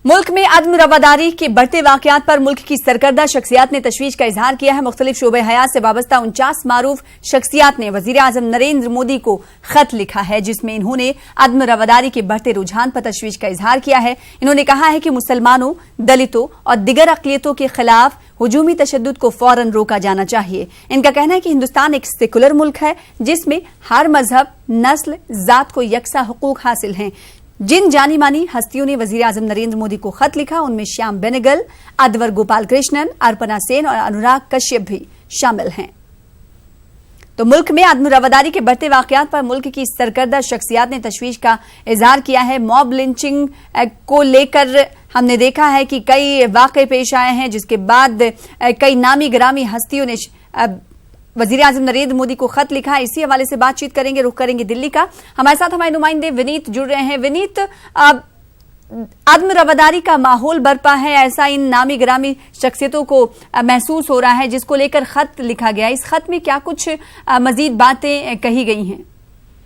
मुल्क में अदम रवादारी के बढ़ते वाकयात पर मुल्क की सरकर्दा शख्सियात ने तशवीश का इजहार किया है। मुख्तलिफ शोबे हयात से वाबस्ता 49 मारूफ शख्सियात ने वजीर आजम नरेंद्र मोदी को खत लिखा है, जिसमें इन्होंने अदम रवादारी के बढ़ते रुझान पर तशवीश का इजहार किया है। इन्होंने कहा है कि मुसलमानों, दलितों और दिगर अक़लियतों के खिलाफ हुजूमी तशद्दुद को फौरन रोका जाना चाहिए। इनका कहना है कि हिंदुस्तान एक सेकुलर मुल्क है जिसमें हर मजहब, नस्ल, जात को यकसा हुकूक हासिल हैं। जिन जानी मानी हस्तियों ने वजीर आजम नरेंद्र मोदी को खत लिखा उनमें श्याम बेनेगल, अदवर गोपाल कृष्णन, अर्पणा सेन और अनुराग कश्यप भी शामिल हैं। तो मुल्क में अदम रवादारी के बढ़ते वाकयात पर मुल्क की सरकर्दा शख्सियात ने तशवीश का इजहार किया है। मॉब लिंचिंग को लेकर हमने देखा है कि कई वाकये पेश आए हैं, जिसके बाद कई नामी गिरामी हस्तियों ने वजीर आजम नरेंद्र मोदी को खत लिखा है। इसी हवाले से बातचीत करेंगे, रुख करेंगे दिल्ली का। हमारे साथ हमारे नुमाइंदे विनीत जुड़ रहे हैं। विनीत, अदम रवादारी का माहौल बरपा है, ऐसा इन नामी गिरामी शख्सियतों को महसूस हो रहा है, जिसको लेकर खत लिखा गया। इस खत में क्या कुछ मजीद बातें कही गई हैं?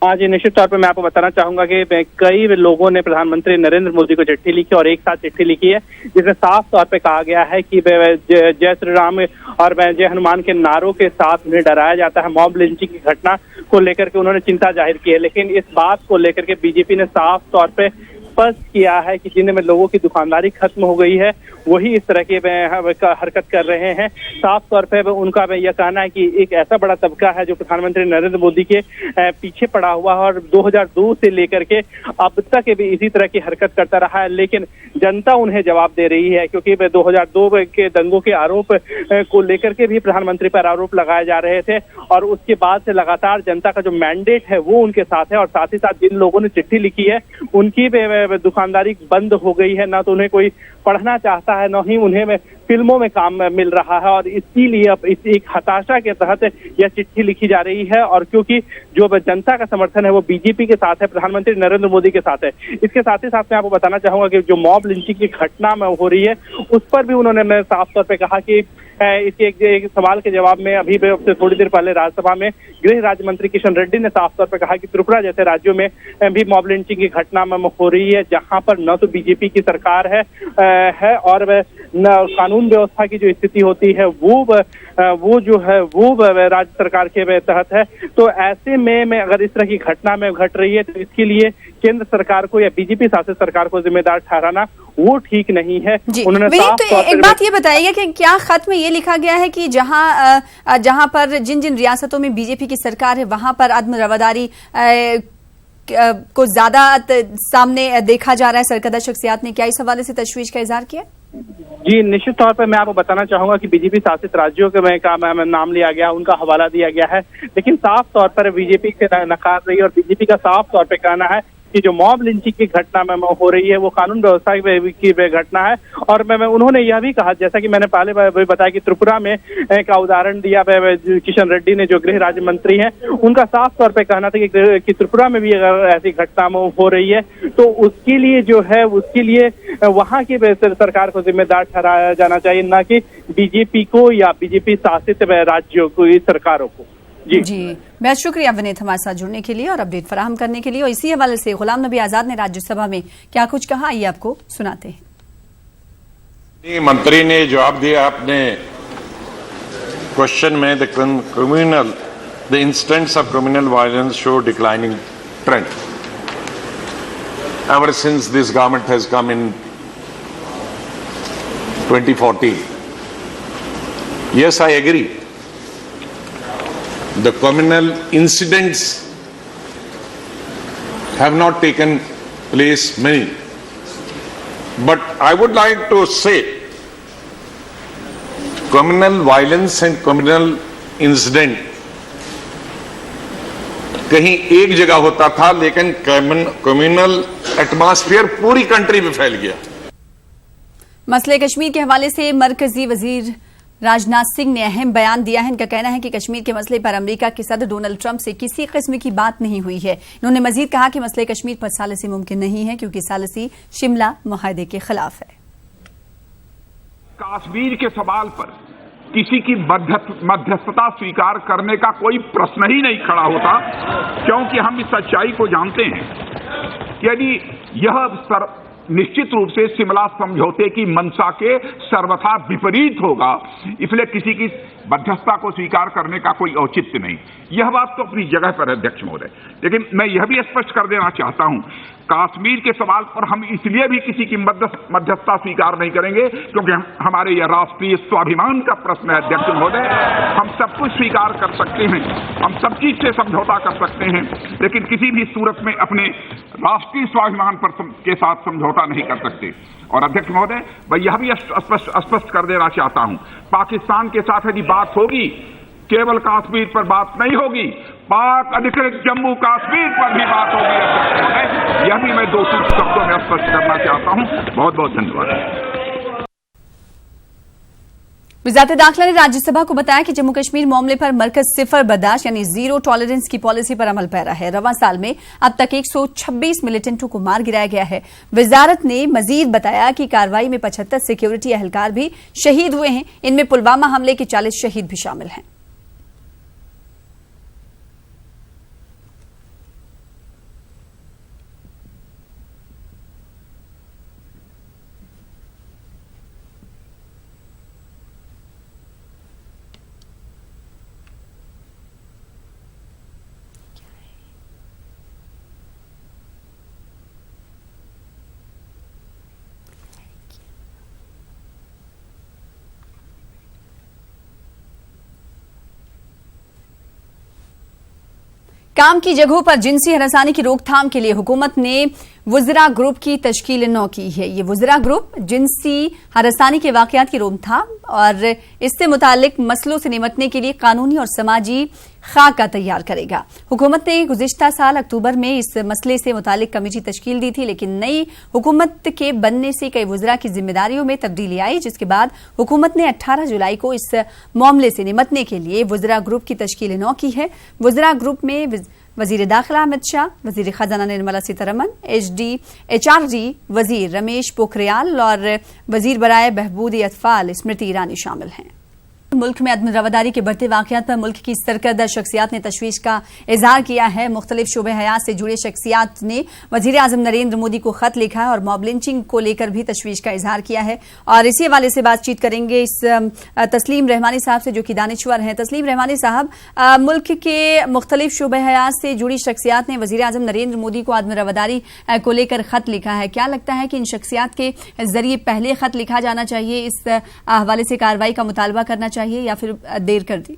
हाँ जी, निश्चित तौर पर मैं आपको बताना चाहूंगा कि कई लोगों ने प्रधानमंत्री नरेंद्र मोदी को चिट्ठी लिखी और एक साथ चिट्ठी लिखी है, जिसमें साफ तौर पे कहा गया है कि जय श्री राम और जय हनुमान के नारों के साथ उन्हें डराया जाता है। मॉब लिंचिंग की घटना को लेकर के उन्होंने चिंता जाहिर की है, लेकिन इस बात को लेकर के बीजेपी ने साफ तौर पे स्पष्ट किया है कि जिनमें लोगों की दुकानदारी खत्म हो गई है वही इस तरह की हरकत कर रहे हैं। साफ तौर पे उनका यह कहना है कि एक ऐसा बड़ा तबका है जो प्रधानमंत्री नरेंद्र मोदी के पीछे पड़ा हुआ है और 2002 से लेकर के अब तक भी इसी तरह की हरकत करता रहा है, लेकिन जनता उन्हें जवाब दे रही है, क्योंकि 2002 के दंगों के आरोप को लेकर के भी प्रधानमंत्री पर आरोप लगाए जा रहे थे और उसके बाद से लगातार जनता का जो मैंडेट है वो उनके साथ है। और साथ ही साथ जिन लोगों ने चिट्ठी लिखी है उनकी दुकानदारी बंद हो गई है, ना तो उन्हें कोई पढ़ना चाहता है, न ही उन्हें फिल्मों में काम मिल रहा है और इसीलिए अब इस एक हताशा के तहत यह चिट्ठी लिखी जा रही है। और क्योंकि जो जनता का समर्थन है वो बीजेपी के साथ है, प्रधानमंत्री नरेंद्र मोदी के साथ है। इसके साथ ही साथ मैं आपको बताना चाहूंगा कि जो मॉब लिंचिंग की घटना में हो रही है उस पर भी उन्होंने साफ तौर पर कहा कि इसके एक सवाल के जवाब में अभी थोड़ी देर पहले राज्यसभा में गृह राज्य मंत्री किशन रेड्डी ने साफ तौर पर कहा कि त्रिपुरा जैसे राज्यों में भी मॉब लिंचिंग की घटना में हो रही है, जहां पर न तो बीजेपी की सरकार है और न कानून व्यवस्था की जो स्थिति होती है वो जो है वो राज्य सरकार के तहत है। तो ऐसे में अगर इस तरह की घटना में घट रही है तो इसके लिए केंद्र सरकार को या बीजेपी शासित सरकार को जिम्मेदार ठहराना वो ठीक नहीं है। उन्होंने एक बात ये बताइए कि क्या खत में ये लिखा गया है कि जहां पर जिन जिन रियासतों में बीजेपी की सरकार है वहां पर अदम रवादारी को ज्यादा सामने देखा जा रहा है? सरकर्दा शख्सियात ने क्या इस हवाले से तशवीश का इजहार किया? जी, निश्चित तौर पर मैं आपको बताना चाहूंगा कि बीजेपी शासित राज्यों के का नाम लिया गया, उनका हवाला दिया गया है, लेकिन साफ तौर पर बीजेपी से नकार रही है और बीजेपी का साफ तौर पर कहना है कि जो मॉब लिंचिंग की घटना में हो रही है वो कानून व्यवस्था की घटना है। और उन्होंने यह भी कहा, जैसा कि मैंने पहले बताया कि त्रिपुरा में का उदाहरण दिया किशन रेड्डी ने, जो गृह राज्य मंत्री हैं, उनका साफ तौर पे कहना था कि त्रिपुरा में भी अगर ऐसी घटना हो रही है तो उसके लिए जो है उसके लिए वहां की सरकार को जिम्मेदार ठहराया जाना चाहिए, न कि बीजेपी को या बीजेपी शासित राज्यों को, सरकारों को। जी, बहुत शुक्रिया विनीत हमारे साथ जुड़ने के लिए और अपडेट फराहम करने के लिए। और इसी हवाले से गुलाम नबी आजाद ने राज्यसभा में क्या कुछ कहा, ये आपको सुनाते हैं। मंत्री ने जवाब दिया अपने क्वेश्चन में, the instants of criminal violence show declining trend ever since this government has come in 2014. Yes, I agree. The communal incidents have not taken place many, but I would like to say communal violence and communal incident कहीं एक जगह होता था, लेकिन communal atmosphere पूरी country में फैल गया। मसले कश्मीर के हवाले से मरकजी वजीर राजनाथ सिंह ने अहम बयान दिया है। इनका कहना है कि कश्मीर के मसले पर अमेरिका के सदर डोनाल्ड ट्रंप से किसी किस्म की बात नहीं हुई है। इन्होंने मजीद कहा कि मसले कश्मीर पर सालसी मुमकिन नहीं है, क्योंकि सालसी शिमला मुआहदे के खिलाफ है। कश्मीर के सवाल पर किसी की मध्यस्थता स्वीकार करने का कोई प्रश्न ही नहीं खड़ा होता, क्योंकि हम इस सच्चाई को जानते हैं कि यदि यह निश्चित रूप से शिमला समझौते की मंशा के सर्वथा विपरीत होगा। इसलिए किसी की मध्यस्थता को स्वीकार करने का कोई औचित्य नहीं। यह बात तो अपनी जगह पर है अध्यक्ष महोदय, लेकिन मैं यह भी स्पष्ट कर देना चाहता हूं, कश्मीर के सवाल पर हम इसलिए भी किसी की मध्यस्थता स्वीकार नहीं करेंगे क्योंकि हमारे यह राष्ट्रीय स्वाभिमान का प्रश्न है अध्यक्ष महोदय। हम सब कुछ स्वीकार कर सकते हैं, हम सब चीज से समझौता कर सकते हैं, लेकिन किसी भी सूरत में अपने राष्ट्रीय स्वाभिमान पर के साथ समझौता नहीं कर सकते। और अध्यक्ष महोदय, मैं यह भी स्पष्ट कर देना चाहता हूं, पाकिस्तान के साथ यदि बात होगी केवल कश्मीर पर बात नहीं होगी, पाक अधिकृत जम्मू कश्मीर पर भी बात होगी अध्यक्ष महोदय। यह भी मैं 2 शब्दों में स्पष्ट करना चाहता हूं। बहुत बहुत धन्यवाद। वज़ारत दाखिला ने राज्यसभा को बताया कि जम्मू कश्मीर मामले पर मरकज सिफर बर्दाश्त यानी जीरो टॉलरेंस की पॉलिसी पर अमल पैरा है। रवां साल में अब तक 126 मिलिटेंटों को मार गिराया गया है। वजारत ने मजीद बताया कि कार्रवाई में 75 सिक्योरिटी एहलकार भी शहीद हुए हैं। इनमें पुलवामा हमले के 40 शहीद भी शामिल हैं। काम की जगहों पर जिनसी हरासानी की रोकथाम के लिए हुकूमत ने वुज़रा ग्रुप की तश्कील नौ की है। ये वुज़रा ग्रुप जिनसी हरासानी के वाकयात की रोकथाम और इससे मुताल्लिक मसलों से निपटने के लिए कानूनी और समाजी खाका तैयार करेगा। हुकूमत ने गुज़िश्ता साल अक्टूबर में इस मसले से मुताल्लिक कमेटी तश्कील दी थी, लेकिन नई हुकूमत के बनने से कई वुज़रा की जिम्मेदारियों में तब्दीली आई, जिसके बाद हुकूमत ने 18 जुलाई को इस मामले से निपटने के लिए वुज़रा ग्रुप की तश्कील नौ की है। वुज़रा ग्रुप में वजीर दाखिला अमित शाह, वजीर खजाना निर्मला सीतारमण, HRD वजीर रमेश पोखरियाल और वजीर बराए बहबूद अतफाल स्मृति ईरानी शामिल हैं। मुल्क में अदम रवादारी के बढ़ते वाकयात पर मुल्क की सरकर्दा शख्सियात ने तशवीश का इजहार किया है। मुख्तलिफ शोबे हयात से जुड़े शख्सियात ने वजीर आजम नरेंद्र मोदी को खत लिखा है और मॉब लिंचिंग को लेकर भी तशवीश का इजहार किया है। और इसी हवाले से बातचीत करेंगे इस तस्लीम रहमानी साहब से, जो कि दानिश्वर हैं। तस्लीम रहमानी साहब, मुल्क के मुख्तलिफ शोबे हयात से जुड़ी शख्सियात ने वजीर आजम नरेंद्र मोदी को अदम रवादारी को लेकर खत लिखा है। क्या लगता है कि इन शख्सियात के जरिए पहले खत लिखा जाना चाहिए, इस हवाले से कार्रवाई का मुतालबा करना चाहिए या फिर देर कर दी?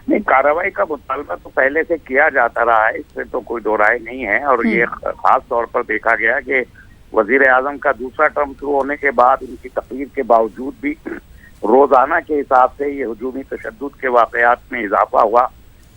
नहीं, कार्रवाई का मुतालबा तो पहले से किया जाता रहा है, इससे तो कोई दो राय नहीं है। और ये खास तौर पर देखा गया कि वजीर आजम का दूसरा टर्म शुरू होने के बाद उनकी तकरीर के बावजूद भी रोजाना के हिसाब से ये हुजूमी तशद्दुद के वाकयात में इजाफा हुआ।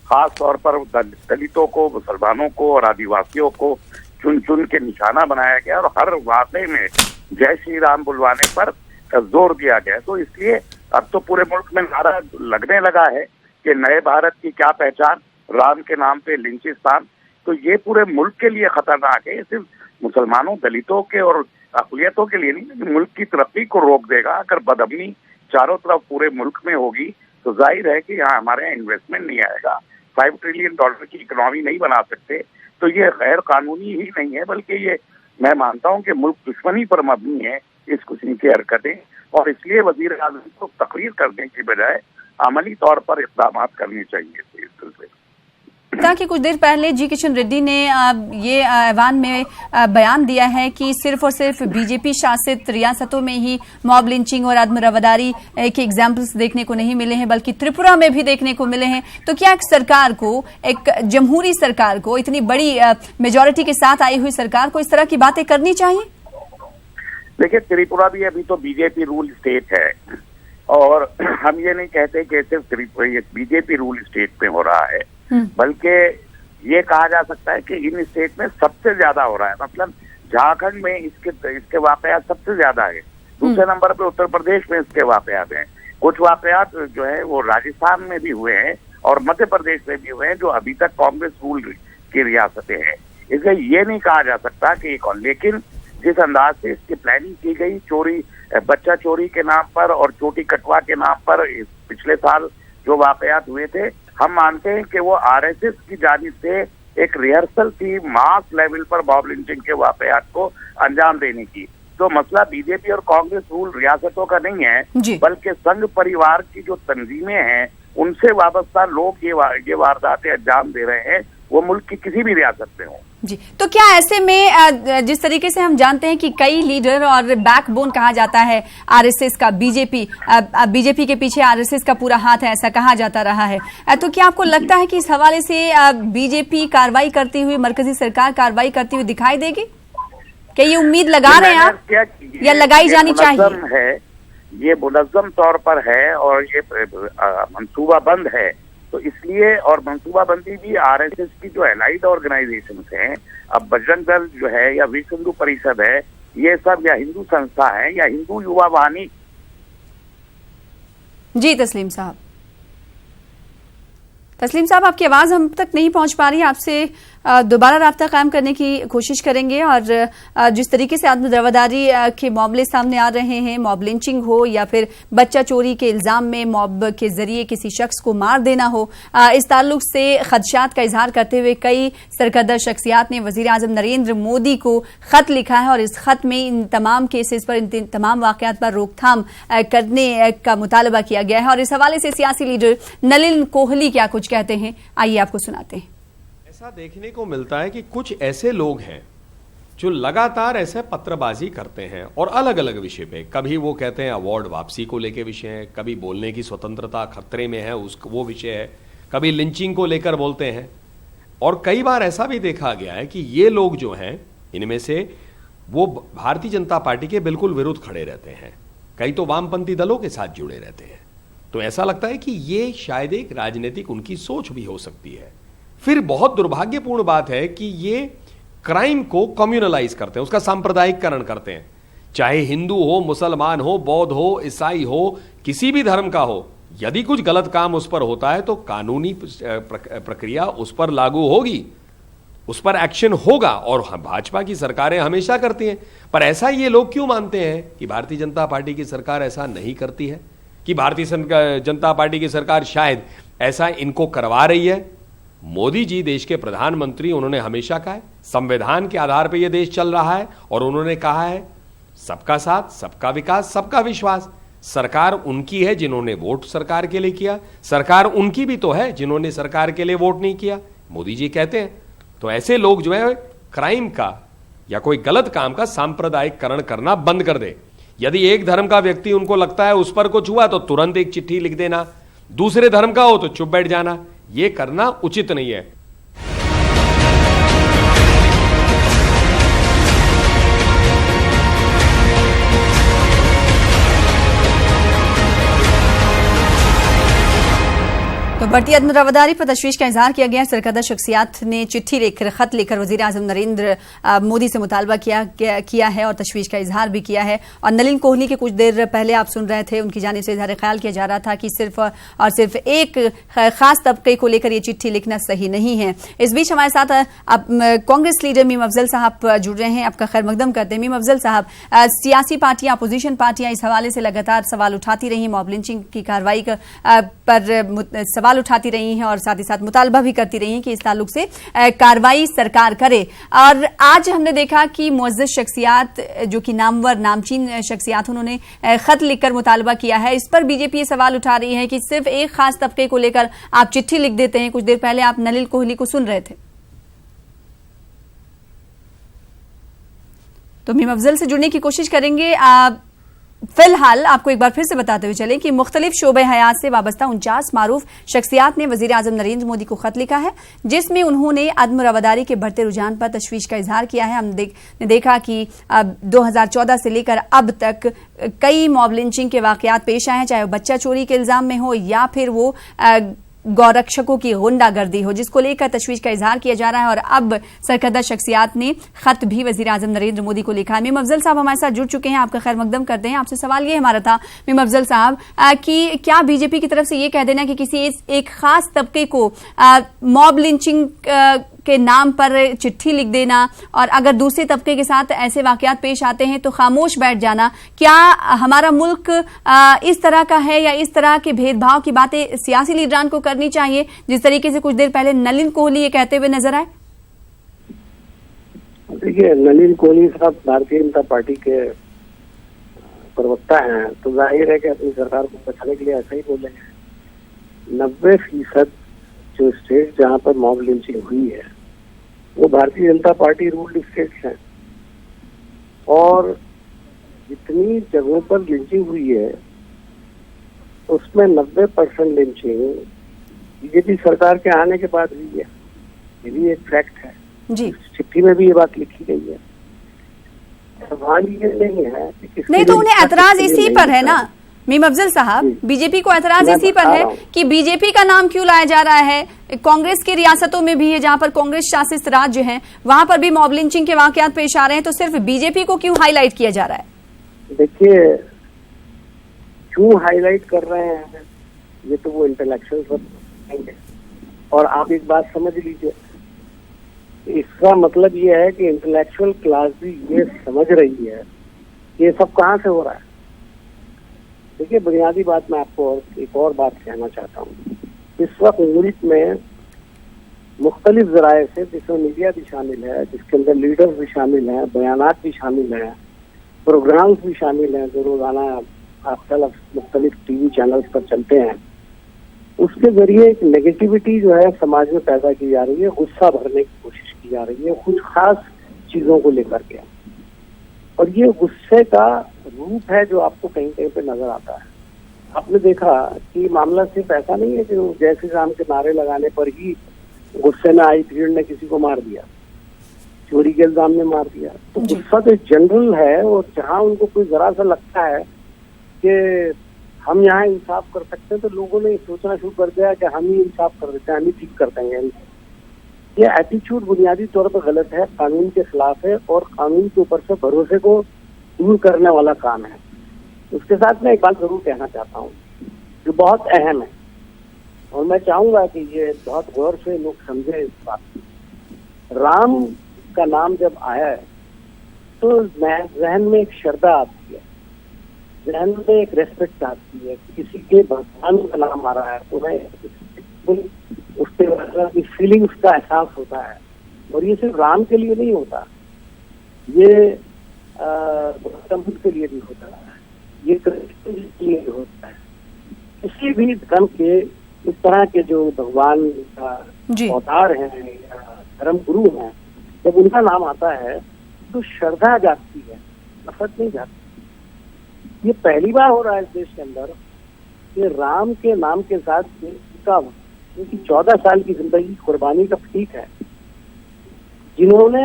खास तौर पर दलितों को, मुसलमानों को और आदिवासियों को चुन चुन के निशाना बनाया गया और हर वाक़े में जय श्री राम बुलवाने पर जोर दिया गया। तो इसलिए अब तो पूरे मुल्क में नारा लगने लगा है कि नए भारत की क्या पहचान, राम के नाम पे लिंचिस्तान। तो ये पूरे मुल्क के लिए खतरनाक है, सिर्फ मुसलमानों, दलितों के और अक़लियतों के लिए नहीं, लेकिन मुल्क की तरक्की को रोक देगा। अगर बदअमनी चारों तरफ पूरे मुल्क में होगी तो जाहिर है कि यहाँ हमारे यहाँ इन्वेस्टमेंट नहीं आएगा। $5 ट्रिलियन की इकोनॉमी नहीं बना सकते। तो ये गैर कानूनी ही नहीं है, बल्कि ये मैं मानता हूँ कि मुल्क दुश्मनी पर मबनी है इस किस्म की हरकतें। और इसलिए वजीर आजम को तकरीर करने की बजाय अमली तौर पर इक़दाम करने चाहिए इस सिलसिले। कि कुछ देर पहले जी किशन रेड्डी ने ये ऐवान में बयान दिया है कि सिर्फ और सिर्फ बीजेपी शासित रियासतों में ही मॉब लिंचिंग और आदम रवादारी के एग्जाम्पल्स देखने को नहीं मिले हैं, बल्कि त्रिपुरा में भी देखने को मिले हैं। तो क्या एक सरकार को, एक जमहूरी सरकार को, इतनी बड़ी मेजोरिटी के साथ आई हुई सरकार को इस तरह की बातें करनी चाहिए? देखिए, त्रिपुरा भी अभी तो बीजेपी रूल स्टेट है और हम ये नहीं कहते कि सिर्फ बीजेपी रूल स्टेट में हो रहा है, बल्कि ये कहा जा सकता है कि इन स्टेट में सबसे ज्यादा हो रहा है। मतलब झारखंड में इसके वाकयात सबसे ज्यादा है। दूसरे नंबर पे उत्तर प्रदेश में इसके वाकयात हैं। कुछ वाकयात जो है वो राजस्थान में भी हुए हैं और मध्य प्रदेश में भी हुए हैं, जो अभी तक कांग्रेस रूल की रियासतें हैं। इसलिए ये नहीं कहा जा सकता कि लेकिन जिस अंदाज से इसकी प्लानिंग की गई, चोरी, बच्चा चोरी के नाम पर और चोटी कटवा के नाम पर पिछले साल जो वाकयात हुए थे, हम मानते हैं कि वो आरएसएस की जानिब से एक रिहर्सल थी मास लेवल पर मॉब लिंचिंग के वाकयात को अंजाम देने की। तो मसला बीजेपी और कांग्रेस रूल रियासतों का नहीं है, बल्कि संघ परिवार की जो तंजीमें हैं उनसे वाबस्ता लोग ये वारदातें अंजाम दे रहे हैं, वो मुल्क की किसी भी रियासत में हो। जी, तो क्या ऐसे में जिस तरीके से हम जानते हैं कि कई लीडर और बैकबोन कहा जाता है आरएसएस का, बीजेपी के पीछे आरएसएस का पूरा हाथ है, ऐसा कहा जाता रहा है, तो क्या आपको लगता है कि इस हवाले से बीजेपी कार्रवाई करती हुई, मरकजी सरकार कार्रवाई करती हुई दिखाई देगी? क्या ये उम्मीद लगा रहे हैं आप या लगाई जानी चाहिए? ये मुनज़्ज़म तौर पर है और ये मंसूबाबंद है, तो इसलिए, और मंसूबाबंदी भी आरएसएस की जो एलाइड ऑर्गेनाइजेशंस हैं, अब बजरंग दल जो है या विश्व हिंदू परिषद है, ये सब या हिंदू संस्था है या हिंदू युवा वाहिनी। जी तस्लीम साहब, आपकी आवाज हम तक नहीं पहुंच पा रही है, आपसे दोबारा राब्ता कायम करने की कोशिश करेंगे। और जिस तरीके से आत्मदावादारी के मामले सामने आ रहे हैं, मॉब लिंचिंग हो या फिर बच्चा चोरी के इल्जाम में मॉब के जरिए किसी शख्स को मार देना हो, इस ताल्लुक से खदशात का इजहार करते हुए कई सरकर्दा शख्सियात ने वजीर आजम नरेंद्र मोदी को खत लिखा है और इस खत में इन तमाम केसेस पर, इन तमाम वाकयात पर रोकथाम करने का मुतालबा किया गया है। और इस हवाले से सियासी लीडर नलिन कोहली क्या कुछ कहते हैं, आइए आपको सुनाते हैं। ऐसा देखने को मिलता है कि कुछ ऐसे लोग हैं जो लगातार ऐसे पत्रबाजी करते हैं और अलग अलग विषय पे, कभी वो कहते हैं अवार्ड वापसी को लेकर विषय है, कभी बोलने की स्वतंत्रता खतरे में है वो विषय है, कभी लिंचिंग को लेकर बोलते हैं। और कई बार ऐसा भी देखा गया है कि ये लोग जो हैं, इनमें से वो भारतीय जनता पार्टी के बिल्कुल विरुद्ध खड़े रहते हैं, कई तो वामपंथी दलों के साथ जुड़े रहते हैं। तो ऐसा लगता है कि ये शायद एक राजनीतिक उनकी सोच भी हो सकती है। फिर बहुत दुर्भाग्यपूर्ण बात है कि ये क्राइम को कम्युनलाइज करते हैं, उसका सांप्रदायिककरण करते हैं, चाहे हिंदू हो, मुसलमान हो, बौद्ध हो, ईसाई हो, किसी भी धर्म का हो। यदि कुछ गलत काम उस पर होता है तो कानूनी प्रक्रिया उस पर लागू होगी, उस पर एक्शन होगा, और भाजपा की सरकारें हमेशा करती हैं। पर ऐसा ये लोग क्यों मानते हैं कि भारतीय जनता पार्टी की सरकार ऐसा नहीं करती है, कि भारतीय जनता पार्टी की सरकार शायद ऐसा इनको करवा रही है? मोदी जी देश के प्रधानमंत्री, उन्होंने हमेशा कहा है संविधान के आधार पर यह देश चल रहा है, और उन्होंने कहा है सबका साथ, सबका विकास, सबका विश्वास। सरकार उनकी है जिन्होंने वोट सरकार के लिए किया, सरकार उनकी भी तो है जिन्होंने सरकार के लिए वोट नहीं किया, मोदी जी कहते हैं। तो ऐसे लोग जो है क्राइम का या कोई गलत काम का सांप्रदायिककरण करना बंद कर दे। यदि एक धर्म का व्यक्ति उनको लगता है उस पर कुछ हुआ तो तुरंत एक चिट्ठी लिख देना, दूसरे धर्म का हो तो चुप बैठ जाना, ये करना उचित नहीं है। तो बढ़ती आत्मदावादारी पर तशवीश का इजहार किया गया। सरकर्दा शख्सियात ने चिट्ठी लिखकर, खत लिखकर वजीर आजम नरेंद्र मोदी से मुतालबा किया है और तशवीश का इजहार भी किया है। और नलिन कोहली के कुछ देर पहले आप सुन रहे थे, उनकी जानिब से इजहार ख्याल किया जा रहा था कि सिर्फ और सिर्फ एक खास तबके को लेकर ये चिट्ठी लिखना सही नहीं है। इस बीच हमारे साथ कांग्रेस लीडर मीम अफजल साहब जुड़ रहे हैं, आपका खैर मकदम करते हैं। मीम अफजल साहब, सियासी पार्टियां, अपोजिशन पार्टियां इस हवाले से लगातार सवाल उठाती रही, मॉब लिंचिंग की कार्रवाई पर सवाल उठाती रही हैं और साथ ही साथ मुतालबा भी करती रही हैं कि इस ताल्लुक से कार्रवाई सरकार करे। और आज हमने देखा कि मुअज़्ज़ज़ शख्सियात, जो कि नामवर नामचीन शख्सियात, उन्होंने खत लिखकर मुतालबा किया है। इस पर बीजेपी ये सवाल उठा रही है कि सिर्फ एक खास तबके को लेकर आप चिट्ठी लिख देते हैं। कुछ देर पहले आप नलिन कोहली को सुन रहे थे। तो मीम अफजल से जुड़ने की कोशिश करेंगे। फिलहाल आपको एक बार फिर से बताते हुए चलें कि मुख्तलिफ शोबे हयात से वाबस्ता 49 मारूफ शख्सियात ने वजीर आजम नरेंद्र मोदी को खत लिखा है, जिसमें उन्होंने अदम रवादारी के बढ़ते रुझान पर तशवीश का इजहार किया है। हमने देखा कि 2014 से लेकर अब तक कई मॉब लिंचिंग के वाकयात पेश आए हैं, चाहे वो बच्चा चोरी के इल्जाम में हो या फिर वो गौरक्षकों की गुंडागर्दी हो, जिसको लेकर तशवीश का इजहार किया जा रहा है। और अब सरकर्दा शख्सियात ने खत भी वजीर आजम नरेंद्र मोदी को लिखा है। मीम अफजल साहब हमारे साथ जुड़ चुके हैं, आपका खैर मकदम करते हैं। आपसे सवाल ये हमारा था मीम अफजल साहब कि क्या बीजेपी की तरफ से ये कह देना कि किसी एक खास तबके को मॉब लिंचिंग के नाम पर चिट्ठी लिख देना और अगर दूसरे तबके के साथ ऐसे वाकयात पेश आते हैं तो खामोश बैठ जाना, क्या हमारा मुल्क इस तरह का है या इस तरह के भेदभाव की बातें सियासी लीडरान को करनी चाहिए, जिस तरीके से कुछ देर पहले नलिन कोहली ये कहते हुए नजर आए? देखिए, नलिन कोहली साहब भारतीय जनता पार्टी के प्रवक्ता हैं, तो जाहिर है कि अपनी सरकार को बचाने के लिए ऐसा ही बोलेंगे। 90% जो स्टेट जहां पर मॉब लिंचिंग हुई है वो Bharatiya Janata party ruled states हैं, और जितनी जगहों पर लिंचिंग हुई है उसमें 90% लिंचिंग बीजेपी सरकार के आने के बाद हुई है। ये भी एक फैक्ट है जी। चिट्ठी में भी ये बात लिखी गई है। सवाल ये नहीं है कि नहीं तो उन्हें ऐतराज इसी पर है ना मीम अफजल साहब, बीजेपी को ऐतराज इसी पर है कि बीजेपी का नाम क्यों लाया जा रहा है। कांग्रेस की रियासतों में भी है जहां पर कांग्रेस शासित राज्य हैं, वहां पर भी मॉब लिंचिंग के वाकयात पेश आ रहे हैं, तो सिर्फ बीजेपी को क्यों हाईलाइट किया जा रहा है? देखिए, क्यों हाईलाइट कर रहे हैं ये तो वो इंटेलेक्चुअल्स बताएंगे। और आप एक बात समझ लीजिए, इसका मतलब ये है कि इंटेलेक्चुअल क्लास भी ये समझ रही है कि ये सब कहाँ से हो रहा है। देखिए, बुनियादी बात मैं आपको एक और बात कहना चाहता हूँ। इस वक्त मुल्क में मुख्तलिफ जराए से, जिसमें मीडिया भी शामिल है, जिसके अंदर लीडर्स भी शामिल हैं, बयानात भी शामिल हैं, प्रोग्राम्स भी शामिल हैं जो रोजाना आजकल मुख्तलिफ टीवी चैनल्स पर चलते हैं, उसके जरिए एक नेगेटिविटी जो है समाज में पैदा की जा रही है, गुस्सा भरने की कोशिश की जा रही है कुछ खास चीजों को लेकर के। और ये गुस्से का रूप है जो आपको कहीं कहीं पे नजर आता है। आपने देखा कि मामला सिर्फ ऐसा नहीं है कि जय श्री राम के नारे लगाने पर ही गुस्से में आई भीड़ ने किसी को मार दिया, चोरी के इल्जाम में मार दिया। तो गुस्सा तो जनरल है, और जहां उनको कोई जरा सा लगता है कि हम यहाँ इंसाफ कर सकते हैं तो लोगों ने सोचना शुरू कर दिया कि हम ही इंसाफ कर देते हैं, हम ही ठीक कर देंगे। ये एटीट्यूड बुनियादी तौर पर गलत है, कानून के खिलाफ है, और कानून के ऊपर से भरोसे को दूर करने वाला काम है। उसके साथ मैं एक बात जरूर कहना चाहता हूँ जो बहुत अहम है, और मैं चाहूंगा कि ये बहुत गौर से लोग समझे इस बात को। राम का नाम जब आया है तो जहन में एक श्रद्धा आती है, जहन में एक रेस्पेक्ट आती है। किसी के भगवान का नाम आ रहा है, उन्हें उसके फीलिंग्स का एहसास होता है। और ये सिर्फ राम के लिए नहीं होता, ये गौतम बुद्ध के लिए भी होता है, ये कृष्ण के लिए भी होता है। किसी भी धर्म के इस तरह के जो भगवान का अवतार हैं या धर्म गुरु हैं, जब उनका नाम आता है तो श्रद्धा जागती है, नफरत नहीं जाती। ये पहली बार हो रहा है इस देश के अंदर कि राम के नाम के साथ उनकी 14 साल की जिंदगी कुर्बानी का प्रतीक है, जिन्होंने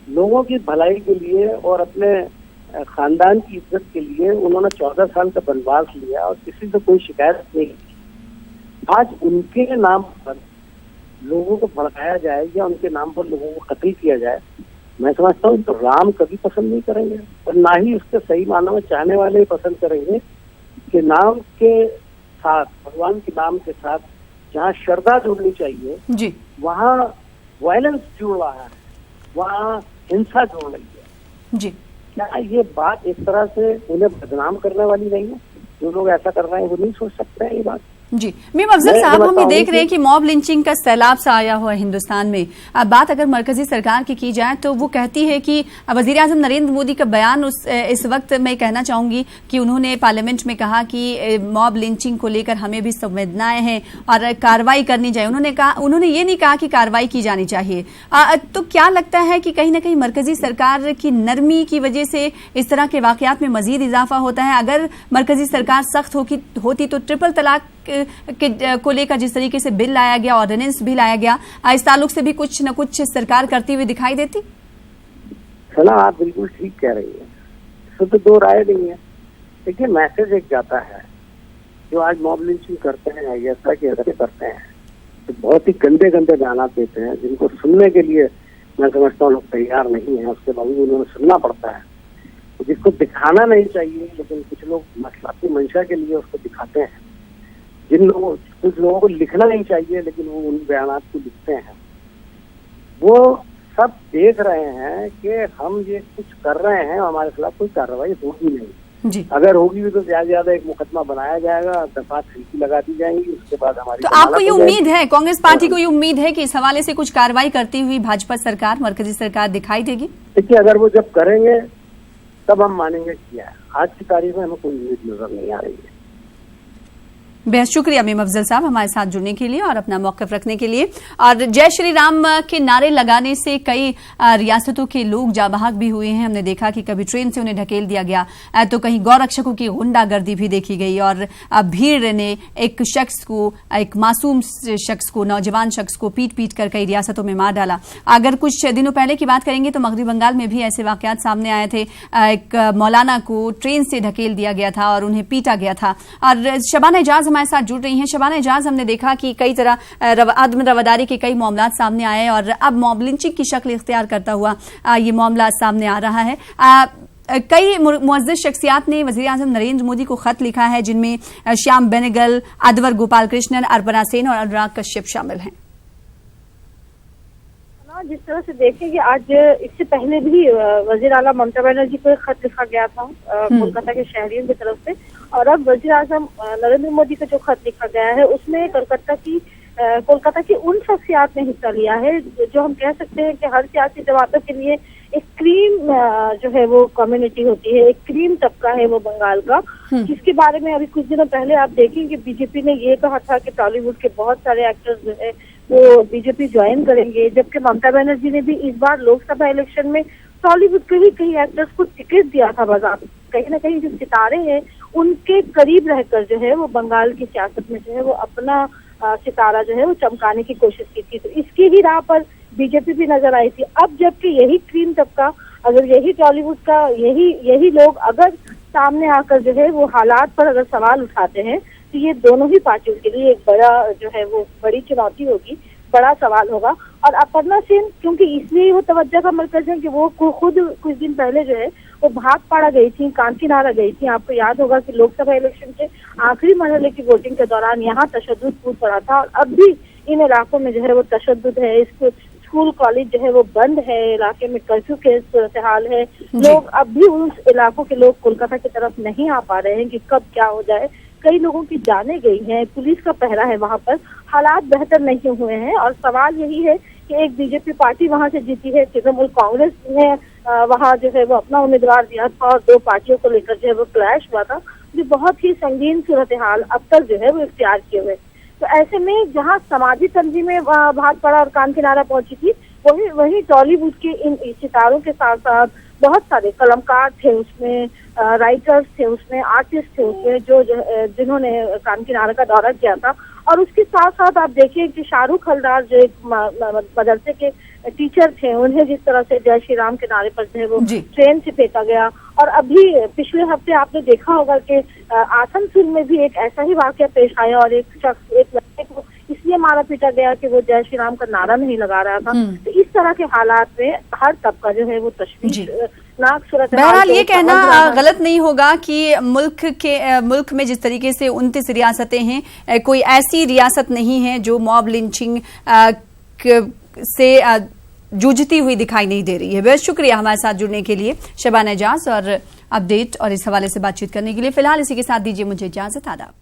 लोगों की भलाई के लिए और अपने खानदान की इज्जत के लिए उन्होंने 14 साल का वनवास लिया और किसी से कोई शिकायत नहीं की। आज उनके नाम पर लोगों को भड़काया जाए या उनके नाम पर लोगों को कत्ल किया जाए, मैं समझता हूँ तो राम कभी पसंद नहीं करेंगे, और ना ही उसके सही मानों में चाहने वाले ही पसंद करेंगे कि नाम के साथ, भगवान के नाम के साथ जहाँ श्रद्धा जुड़नी चाहिए जी, वहाँ वायलेंस जुड़ रहा है, वहाँ हिंसा जुड़ रही है। जी, क्या ये बात एक तरह से उन्हें बदनाम करने वाली नहीं है? जो लोग ऐसा कर रहे हैं वो नहीं सोच सकते हैं ये बात? जी मीम अफजल साहब, हम ये देख रहे हैं कि मॉब लिंचिंग का सैलाब सा आया हुआ है हिंदुस्तान में। अब बात अगर मरकजी सरकार की जाए तो वो कहती है कि वजीर आजम नरेंद्र मोदी का बयान इस वक्त मैं कहना चाहूंगी कि उन्होंने पार्लियामेंट में कहा कि मॉब लिंचिंग को लेकर हमें भी संवेदनाएं हैं और कार्रवाई करनी चाहिए। उन्होंने ये नहीं कहा कि कार्रवाई की जानी चाहिए। तो क्या लगता है कि कहीं ना कहीं मरकजी सरकार की नरमी की वजह से इस तरह के वाकयात में मजीद इजाफा होता है? अगर मरकजी सरकार सख्त होती तो ट्रिपल तलाक को लेकर जिस तरीके से बिल लाया गया, ऑर्डिनेंस भी लाया गया, इस ताल्लुक से भी कुछ न कुछ सरकार करती हुई दिखाई देती? सना, आप बिल्कुल ठीक कह रही है, इसमें तो दो राय नहीं है। देखिए, मैसेज एक जाता है, जो आज मॉब लिंचिंग करते हैं या ऐसा कि ऐसे करते हैं तो बहुत ही गंदे गंदे बयान देते हैं जिनको सुनने के लिए मैं समझता हूँ लोग तैयार नहीं है। उसके बावजूद उन्होंने सुनना पड़ता है, जिसको दिखाना नहीं चाहिए, लेकिन कुछ लोग मसलाती मंशा के लिए उसको दिखाते हैं। कुछ लोगों को लिखना नहीं चाहिए लेकिन वो उन बयानात को लिखते हैं। वो सब देख रहे हैं कि हम ये कुछ कर रहे हैं, हमारे खिलाफ कोई कार्रवाई होगी नहीं, जी। अगर होगी भी तो ज्यादा से ज्यादा एक मुकदमा बनाया जाएगा, दफात खिड़की लगा दी जाएंगी, उसके बाद हमारी तो आपको ये उम्मीद है, कांग्रेस पार्टी को ये उम्मीद है कि इस हवाले से कुछ कार्रवाई करती हुई भाजपा सरकार, मरकजी सरकार दिखाई देगी? देखिए, अगर वो जब करेंगे तब हम मानेंगे किया है। आज की तारीख में हमें कोई उम्मीद नजर नहीं आ रही है। बेहद शुक्रिया मीम अफजल साहब हमारे साथ जुड़ने के लिए और अपना मौक़िफ़ रखने के लिए। और जय श्री राम के नारे लगाने से कई रियासतों के लोग जाबहाक भी हुए हैं। हमने देखा कि कभी ट्रेन से उन्हें ढकेल दिया गया, तो कहीं गौरक्षकों की गुंडागर्दी भी देखी गई और भीड़ ने एक शख्स को, एक मासूम शख्स को, नौजवान शख्स को पीट पीट कर कई रियासतों में मार डाला। अगर कुछ दिनों पहले की बात करेंगे तो मगरबी बंगाल में भी ऐसे वाकयात सामने आए थे। एक मौलाना को ट्रेन से ढकेल दिया गया था और उन्हें पीटा गया था। और शबाना एजाज हमारे साथ जुड़ रही हैं। शबाना एजाज, हमने देखा कि कई तरह आदम रवादारी के कई मामला सामने आए और अब मॉब लिंचिंग की शक्ल इख्तियार करता हुआ ये मामला सामने आ रहा है। कई मुअज़्ज़िज़ शख्सियात ने वज़ीर आज़म नरेंद्र मोदी को खत लिखा है, जिनमें श्याम बेनेगल, अदवर गोपाल कृष्णन, अर्पणा सेन और अनुराग कश्यप शामिल हैं। जिस तरह से देखें कि आज इससे पहले भी वजीर आला ममता बनर्जी को एक खत लिखा गया था कोलकाता के शहरियों की तरफ से, और अब वजीर आजम नरेंद्र मोदी को जो खत लिखा गया है उसमें कोलकाता की उन शख्सियात ने हिस्सा लिया है जो हम कह सकते हैं कि हर सियासी जमातों के लिए एक क्रीम जो है वो कम्युनिटी होती है, एक क्रीम तबका है वो बंगाल का, जिसके बारे में अभी कुछ दिनों पहले आप देखें कि बीजेपी ने ये कहा था कि टॉलीवुड के बहुत सारे एक्टर्स जो है वो बीजेपी ज्वाइन करेंगे, जबकि ममता बनर्जी ने भी इस बार लोकसभा इलेक्शन में टॉलीवुड के ही कई एक्टर्स को टिकट दिया था बाज़ार। कहीं ना कहीं जो सितारे हैं उनके करीब रहकर जो है वो बंगाल की सियासत में जो है वो अपना सितारा जो है वो चमकाने की कोशिश की थी। तो इसकी ही राह पर बीजेपी भी नजर आई थी। अब जबकि यही क्रीम तबका, अगर यही टॉलीवुड का यही लोग अगर सामने आकर जो है वो हालात पर अगर सवाल उठाते हैं तो ये दोनों ही पार्टियों के लिए एक बड़ा जो है वो बड़ी चुनौती होगी, बड़ा सवाल होगा। और अपर्णा सेन क्योंकि इसलिए वो तवज्जो का मरकज है कि वो खुद कुछ दिन पहले जो है वो भागपाड़ा गई थी, कांकीनारा गई थी। आपको याद होगा कि लोकसभा इलेक्शन के आखिरी मरहले की वोटिंग के दौरान यहाँ तशद्दुद कूद पड़ा था और अब भी इन इलाकों में जो है वो तशद्दुद है। स्कूल कॉलेज जो है वो बंद है, इलाके में कर्फ्यू के सूरत हाल है। लोग अब भी उन इलाकों के लोग कोलकाता की तरफ नहीं आ पा रहे हैं कि कब क्या हो जाए। कई लोगों की जानें गई हैं, पुलिस का पहरा है वहां पर, हालात बेहतर नहीं हुए हैं। और सवाल यही है कि एक बीजेपी पार्टी वहां से जीती है, तृणमूल कांग्रेस ने वहां जो है वो अपना उम्मीदवार दिया था और दो पार्टियों को लेकर जो है वो क्लैश हुआ था, जो बहुत ही संगीन सूरत हाल अब तक जो है वो इख्तियार किए हुए। तो ऐसे में जहाँ समाजी तंजीमें भागपाड़ा और कांकीनारा पहुंची थी, वही टॉलीवुड के इन सितारों के साथ साथ बहुत सारे कलमकार थे उसमें, राइटर्स थे उसमें, आर्टिस्ट थे उसमें, जिन्होंने कांकीनारा का दौरा किया था। और उसके साथ साथ आप देखिए कि शाहरुख हलदार जो एक मदरसे के टीचर थे, उन्हें जिस तरह से जय श्री राम के नारे पर जो है वो ट्रेन से फेंका गया। और अभी पिछले हफ्ते आपने देखा होगा कि आसनसोल में भी एक ऐसा ही वाकया पेश आया और एक लड़के को इसलिए मारा पीटा गया कि वो जय श्री राम का नारा नहीं लगा रहा था। तो इस तरह के हालात में हर तबका जो है वो तशवीशनाक सूरत। बहरहाल ये कहना गलत नहीं होगा कि मुल्क में जिस तरीके से 29 रियासतें हैं, कोई ऐसी रियासत नहीं है जो मॉब लिंचिंग से जूझती हुई दिखाई नहीं दे रही है। बहुत शुक्रिया हमारे साथ जुड़ने के लिए शबाना एजाज और अपडेट और इस हवाले से बातचीत करने के लिए। फिलहाल इसी के साथ दीजिए मुझे इजाजत। आदाब।